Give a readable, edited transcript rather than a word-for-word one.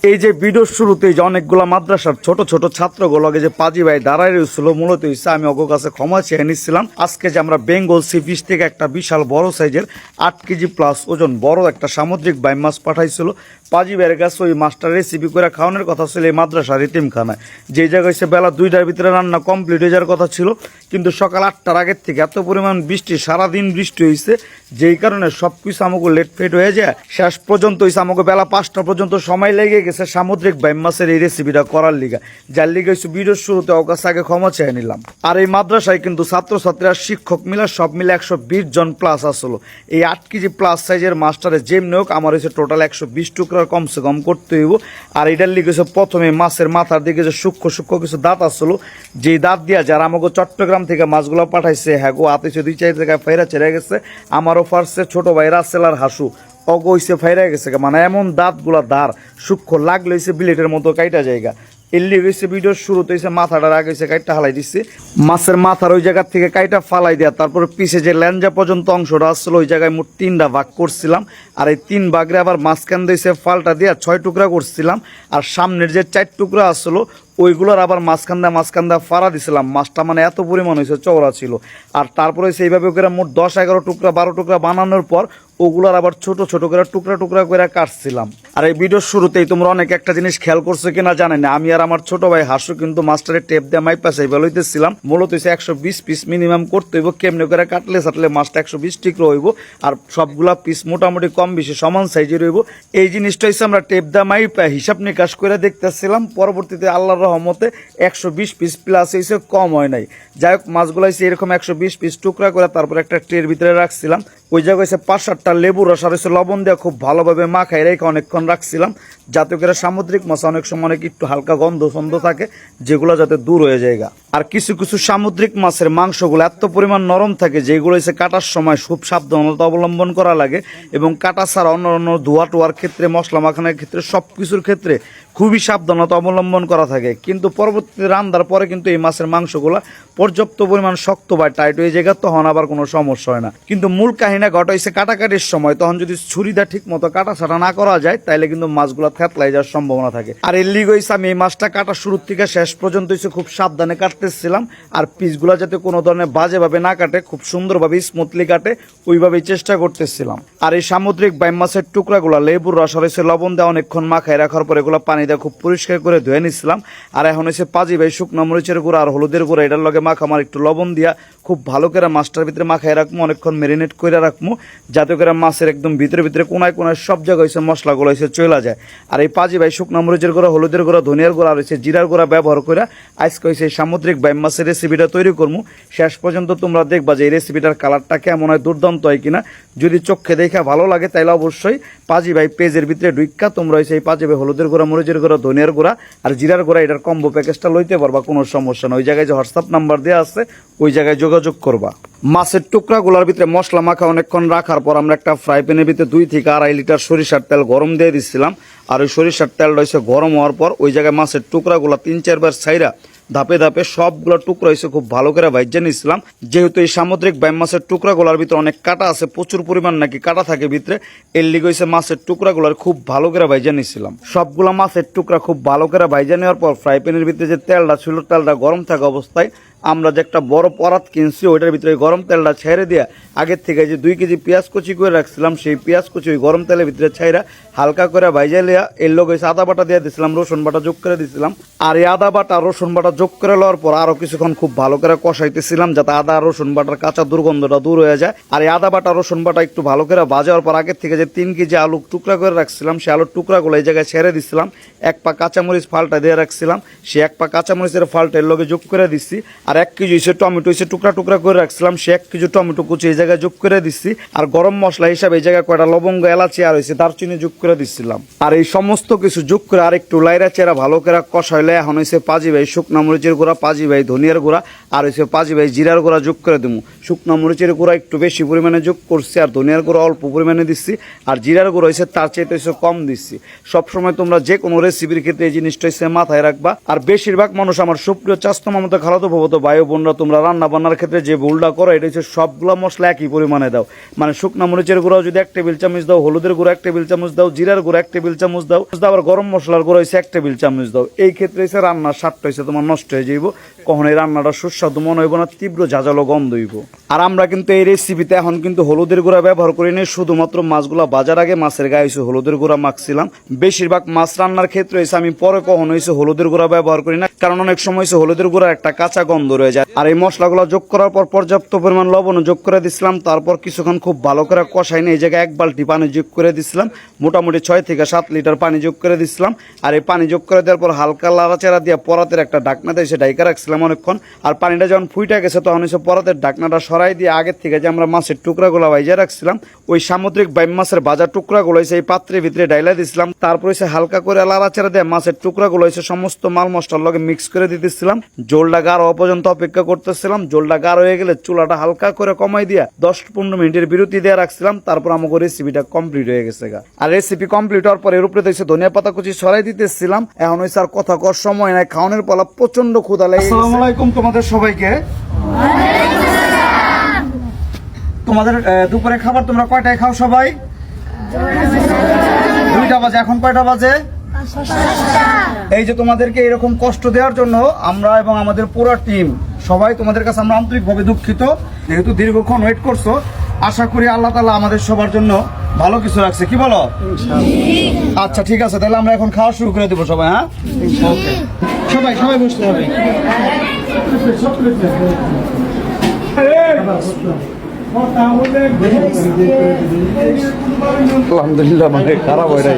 এই যে ভিডিওর শুরুতেই যে অনেকগুলো মাদ্রাসার ছোট ছোট ছাত্রগুলোকে যে পাজি ভাই দাঁড়ায় রয়েছিল, মূলত হচ্ছে আমি ওর কাছে ক্ষমা চেয়ে নিচ্ছিলাম। আজকে যে আমরা বেঙ্গল সি ফিশ থেকে একটা বিশাল বড় সাইজের 8 কেজি প্লাস ওজন বড় একটা সামুদ্রিক বাইম মাছ পাঠাইছিল। পাজি ভাইয়ের কাছে ওই মাছটা রেসিপি করে খাওয়ানোর কথা ছিল এই মাদ্রাসার এতিমখানায়, যে জায়গায় হচ্ছে বেলা 2টার ভিতরে রান্না কমপ্লিট হয়ে যাওয়ার কথা ছিল, কিন্তু সকাল 8টার আগের থেকে এত পরিমাণ বৃষ্টি, সারাদিন বৃষ্টি হয়েছে, যেই কারণে সব কিছু আমাকে লেট ফেট হয়ে যায়। শেষ পর্যন্ত হয়েছে আমাকে বেলা 5টা পর্যন্ত সময় লেগে গেছে সামুদ্রিক বাইম মাছের এই রেসিপিটা করার লিগা, যার লিগে হচ্ছে ভিডিওর শুরুতে ওর কাছে আগে ক্ষমা চেয়ে নিলাম। আর এই মাদ্রাসায় কিন্তু ছাত্রছাত্রীরা শিক্ষক মিলে সব মিলে 120 জন প্লাস আসলো। এই 8 কেজি প্লাস সাইজের মাছটারে যেমনি হোক আমার হচ্ছে টোটাল 120 টুকরার কমসে কম করতে হইব। আর এটার লিগে প্রথমে মাছের মাথার দিকে যে সূক্ষ্ম সূক্ষ্ম কিছু দাঁত আসলো, যেই দাঁত দিয়া যারা আমাকে চট্টগ্রাম থেকে মাছগুলো পাঠাইছে, হ্যাঁ গো আতেছে 2-4 জায়গায় ফেরা চেড়ে গেছে। আমারও ফার্স্টে ছোট ভাই রাসেল আর হাসু অগইছে ফাইরা গেছে, মানে এমন দাঁতগুলা ধার সূক্ষ্ম লাগলে হইছে বিলেটের মতো কাইটা জায়গা। এল্লি হয়েছে ভিডিওর শুরুতে হয়েছে মাথাটার আগে হয়েছে কাইটা হালাই দিচ্ছে, মাছের মাথার ওই জায়গা থেকে কাইটা ফালাই দেওয়া, তারপরে পিছে যে ল্যাঞ্জা পর্যন্ত অংশটা আসছিল ওই জায়গায় মোট 3টা ভাগ করছিলাম। আর এই 3 ভাগরে আবার মাঝখান দিয়েছে ফালটা দিয়ে 6 টুকরা করছিলাম। আর সামনের যে 4 টুকরা আসলো ওইগুলোর আবার মাঝখান দিয়ে ফাড়া দিছিলাম। মাছটা মানে এত পরিমাণ হয়েছে, চওড়া ছিল। আর তারপরে সেইভাবে করে মোট 10-11 টুকরা 12 টুকরা বানানোর পর ওগুলোর আবার ছোট ছোট করে টুকরা টুকরা করে কাটছিলাম। আর এই ভিডিওর শুরুতেই তোমরা অনেক একটা জিনিস খেয়াল করছো কিনা জানি না, আমি আর আমার ছোট ভাই হাসু কিন্তু মাছটারে টেপ দিয়ে মাইপা চাইবা লইতেছিলাম। মূলত হচ্ছে 120 পিস মিনিমাম করতে হইব, কেমনে করে কাটলে সাটলে মাছটা 120 টুকরো হইব। আর সবগুলা পিস মোটামুটি কম বেশি সমান সাইজের হইব। এই জিনিসটা হচ্ছে আমরা টেপ দিয়ে মাইপা হিসাব নিকাশ করে দেখতেছিলাম। পরবর্তীতে আল্লাহর রহমতে 120 পিস প্লাস হয়েছে, কম হয় নাই। যাই হোক মাছগুলো হচ্ছে এরকম 120 পিস টুকরা করে তারপর একটা ট্রের ভিতরে রাখছিলাম। ওই জায়গায় হচ্ছে 5-7টা লেবু রস আর হচ্ছে লবণ দিয়ে খুব ভালোভাবে মাখাই রেখে অনেকক্ষণ রাখছিলাম, যাতে করে সামুদ্রিক মাছ অনেক সময় অনেক একটু হালকা গন্ধ ছন্দ থাকে, যেগুলো যাতে দূর হয়ে যায়। আর কিছু কিছু সামুদ্রিক মাছের মাংসগুলো এত পরিমাণ নরম থাকে যেগুলো হচ্ছে কাটার সময় খুব সাবধানতা অবলম্বন করা লাগে, এবং কাটা ছাড়া অন্য ধোয়া টোয়ার ক্ষেত্রে, মশলা মাখানোর ক্ষেত্রে, সব কিছুর ক্ষেত্রে খুবই সাবধানতা অবলম্বন করা থাকে। কিন্তু পরবর্তীতে রান্নার পরে কিন্তু এই মাছের মাংসগুলো পর্যাপ্ত পরিমাণ শক্ত বা টাইট হয়ে যায়, তখন আবার কোনো সমস্যা হয় না। কিন্তু মূল কাহিনী ঘটা হয়েছে কাটাকাটির সময়, তখন যদি ছুরিটা ঠিক মতো কাটা ছাটা না করা যায় তাহলে কিন্তু মাছগুলো থেতলাই যাওয়ার সম্ভাবনা থাকে। আর এর লিগে হয়েছে আমি এই মাছটা কাটা শুরুর থেকে শেষ পর্যন্ত হচ্ছে খুব সাবধানে কাটতেছিলাম, আর পিসগুলো যাতে কোনো ধরনের বাজেভাবে না কাটে, খুব সুন্দরভাবে স্মুথলি কাটে, ওইভাবেই চেষ্টা করতেছিলাম। আর এই সামুদ্রিক বাইম মাছের টুকরাগুলো লেবুর রস আর হচ্ছে লবণ দিয়ে অনেকক্ষণ মাখায় রাখার পর এগুলো পানি দিয়ে খুব পরিষ্কার করে ধুয়ে নিচ্ছিলাম। আর এখন হচ্ছে পাজি ভাই শুকনো মরিচের গুঁড়া আর হলুদের গুঁড়া এটার লগে মাখামার একটু লবণ দিয়া খুব ভালো করে মাছটার ভিতরে মাখায় রাখবো, অনেকক্ষণ ম্যারিনেট করে রাখবো, যাতে করে মাছের একদম ভিতরে ভিতরে কোনায় কোনায় সব জায়গায় হয়েছে মশলাগুলো হয়েছে চলে যায়। আর এই পাজি ভাই শুকনো মরিচের গুঁড়া, হলুদের গুঁড়া, ধনিয়ার গুঁড়া আর হচ্ছে জিরার গুঁড়া ব্যবহার করে আজকে হয়েছে এই সামুদ্রিক বাইম মাছের রেসিপিটা তৈরি করবো। শেষ পর্যন্ত তোমরা দেখবা যে এই রেসিপিটার কালারটা কেমন হয়, দুর্দান্ত হয় কিনা। যদি চোখে দেখা ভালো লাগে তাহলে অবশ্যই পাজি ভাই পেজের ভিতরে ঢুইকা তোমরা হয়েছে এই পাজি ভাই হলুদের গুঁড়া, মরিচের গুঁড়া, ধনিয়ার গুঁড়া আর জিরার গুঁড়া এটার কম্বো প্যাকেজটা লইতে পারবা, কোনো সমস্যা না। ওই জায়গায় যে হোয়াটসঅ্যাপ নাম্বার দেওয়া আছে ওই জায়গায় যোগাযোগ করবা। মাছের টুকরাগুলোর ভিতরে মশলা মাখা অনেকক্ষণ রাখার পর আমরা একটা ফ্রাই প্যানের ভিতরে 2 থেকে 2.5 লিটার সরিষার তেল গরম দিয়ে দিচ্ছিলাম। আর ওই সরিষার তেলটা হয়েছে গরম হওয়ার পর ওই জায়গায় মাছের টুকরাগুলো 3-4 বার ছাইরা ধাপে ধাপে সবগুলো টুকরা হয়েছে খুব ভালো করে ভাইজা নিয়েছিলাম। যেহেতু এই সামুদ্রিক বাইম মাছের টুকরাগুলোর ভিতরে অনেক কাটা আছে, প্রচুর পরিমাণ নাকি কাটা থাকে ভিতরে, এর লিগে হয়েছে মাছের টুকরাগুলোর খুব ভালো করে ভাইজা নিয়েছিলাম। সবগুলো মাছের টুকরা খুব ভালো করে ভাইজা নেওয়ার পর ফ্রাই প্যানের ভিতরে যে তেলটা ছিল, তেলটা গরম থাকা অবস্থায় আমরা যে একটা বড় পরাত কিনছি ওইটার ভিতরে গরম তেলটা ছেড়ে দিয়ে আগের থেকে যে 2 কেজি পেঁয়াজ কুচি করে রাখছিলাম সেই পেঁয়াজ কুচি ওই গরম তেলের ভিতরে ছাইরা হালকা করে ভাইজা লিয়া এর লোক হয়েছে আদা বাটা দিয়ে দিয়েছিলাম, রসুন বাটা যোগ করে দিয়েছিলাম। আর এই আদা বাটা রসুন বাটা যোগ করে লওয়ার পর আরো কিছুক্ষণ খুব ভালো করে কষাইতেছিলাম, যাতে আদা রসুন বাটার কাঁচা দুর্গন্ধটা দূর হয়ে যায়। আর এই আদা বাটা রসুন বাটা একটু ভালো করে ভাজার পর আগের থেকে যে 3 কেজি আলু টুকরা করে রাখছিলাম সেই আলুর টুকরাগুলো এই জায়গায় ছেড়ে দিচ্ছিলাম। 1 পা কাঁচামরিচ ফালটা দিয়ে রাখছিলাম, সেই 1 পা কাঁচামরিচের ফালটা এর লগে যোগ করে দিচ্ছি। আর 1 কেজি টমেটো হচ্ছে টুকরা টুকরা করে রাখছিলাম, সে 1 কেজি টমেটো কুচি এই জায়গায় যোগ করে দিচ্ছি। আর গরম মশলা হিসাবে এই জায়গায় কয়টা লবঙ্গ, এলাচি আর হয়েছে দারচিনি যোগ করে দিচ্ছিলাম। আর এই সমস্ত কিছু যোগ করে আর একটু লাইরা চেরা ভালো করে কষাইলে এখন হয়েছে পাজি ভাই শুকনা মরিচের গুঁড়া, পাজি ভাই ধনিয়ার গুঁড়া আর হয়েছে পাজি ভাই জিরার গুঁড়া যোগ করে দেবো। শুকনা মরিচের গুঁড়া একটু বেশি পরিমাণে যোগ করছি, আর ধনিয়ার গুঁড়া অল্প পরিমাণে দিচ্ছি, আর জিরার গুঁড়া হয়েছে তার চেয়ে হয়েছে কম দিচ্ছি। সবসময় তোমরা যে কোনো রেসিপির ক্ষেত্রে এই জিনিসটা হচ্ছে মাথায় রাখবা। আর বেশিরভাগ মানুষ আমার সুপ্রিয় চাস্তমা মতো খালাতো ভবত ভাই বোনরা তোমরা রান্না বান্নার ক্ষেত্রে যে ভুলটা করো, এটা হচ্ছে সবগুলো মশলা একই পরিমাণে দাও। মানে শুকনা মরিচের গুঁড়াও যদি 1 টেবিল চামচ দাও, হলুদের গুঁড়া 1 টেবিল চামচ দাও, জিরার গুঁড়া 1 টেবিল চামচ দাও, আবার গরম মশলার গুঁড়া হচ্ছে 1 টেবিল চামচ দাও। এই ক্ষেত্রে হচ্ছে রান্নার স্বাদটা হচ্ছে তোমার নষ্ট হয়ে যাইব, কখনো এই রান্নাটা সুস্বাদু মনে হইব না, তীব্র ঝাঁঝালো গন্ধ হইব। আর আমরা কিন্তু এই রেসিপিতে এখন কিন্তু হলুদের গুঁড়া ব্যবহার করি নি, শুধুমাত্র মাছগুলা বাজার আগে মাছের গায়ে হচ্ছে হলুদের গুঁড়া মাখছিলাম। বেশিরভাগ মাছ রান্নার ক্ষেত্রে হচ্ছে আমি পরে কখনো হচ্ছে হলুদের গুঁড়া ব্যবহার করি না, কারণ অনেক সময় হচ্ছে হলুদের গুঁড়ার একটা কাঁচা গন্ধ রয়ে যায়। আর এই মশলাগুলো যোগ করার পর পর্যাপ্ত পরিমাণ লবণ যোগ করে দিছিলাম, তারপর কিছুক্ষণ খুব ভালো করে কষাই নিয়ে এই জায়গায় 1 বালতি পানি যোগ করে দিছিলাম, মোটামুটি 6 থেকে 7 লিটার পানি যোগ করে দিছিলাম। আর এই পানি যোগ করে দেওয়ার পর হালকা লাড়াচাড়া দিয়ে পরাতের একটা ঢাকনা দিয়ে সে ঢাইকা রাখছিলাম অনেকক্ষণ। আর পানিটা যখন ফুইটা গেছে তখন হচ্ছে পরাতের ঢাকনাটা সরাই দিয়ে আগের থেকে যে আমরা মাছের টুকরাগুলো ভাইজা রাখছিলাম, ওই সামুদ্রিক বাইম মাছের ভাজা টুকরাগুলো হচ্ছে এই পাত্রের ভিতরে ডাইলা দিছিলাম। তারপর হচ্ছে হালকা করে লাড়াচাড়া দিয়ে মাছের টুকরাগুলো হচ্ছে সমস্ত মাল মশলার লগে মিক্স করে দিতেছিলাম। জলটা গাঢ় হওয়া পর্যন্ত অপেক্ষা করতেছিলাম। জলটা গাঢ় হয়ে গেলে চুলাটা হালকা করে কমাই দিয়া 10-15 মিনিটের বিরতি দিয়ে রাখছিলাম। তারপর আমাকে রেসিপিটা কমপ্লিট হয়ে গেছে। আর রেসিপি কমপ্লিট হওয়ার পর এর উপরে হচ্ছে ধনিয়া পাতা কুচি ছড়াই দিতেছিলাম। এখন হচ্ছে আর কথা কর সময় নাই, খাওয়ানোর পালা, প্রচন্ড ক্ষুধা লেগে গেছে। আসসালামু আলাইকুম তোমাদের সবাইকে। তোমাদের দুপুরে খাবার তোমরা কয়টায় খাও সবাই? 2টা বাজে। এখন কয়টা বাজে? এই যে তোমাদেরকে এরকম কষ্ট দেওয়ার জন্য আমরা এবং আমাদের পুরো টিম সবাই তোমাদের কাছে আমরা আন্তরিকভাবে দুঃখিত। যেহেতু দীর্ঘক্ষণ ওয়েট করছো, আশা করি আল্লাহ তাআলা আমাদের সবার জন্য ভালো কিছু রাখছে। কি বলো? আচ্ছা ঠিক আছে, তাহলে আমরা এখন খাওয়া শুরু করে দেবো সবাই। হ্যাঁ, সবাই সবাই বসতে হবে। আলহামদুলিল্লাহ, মানে খারাপ হয় নাই।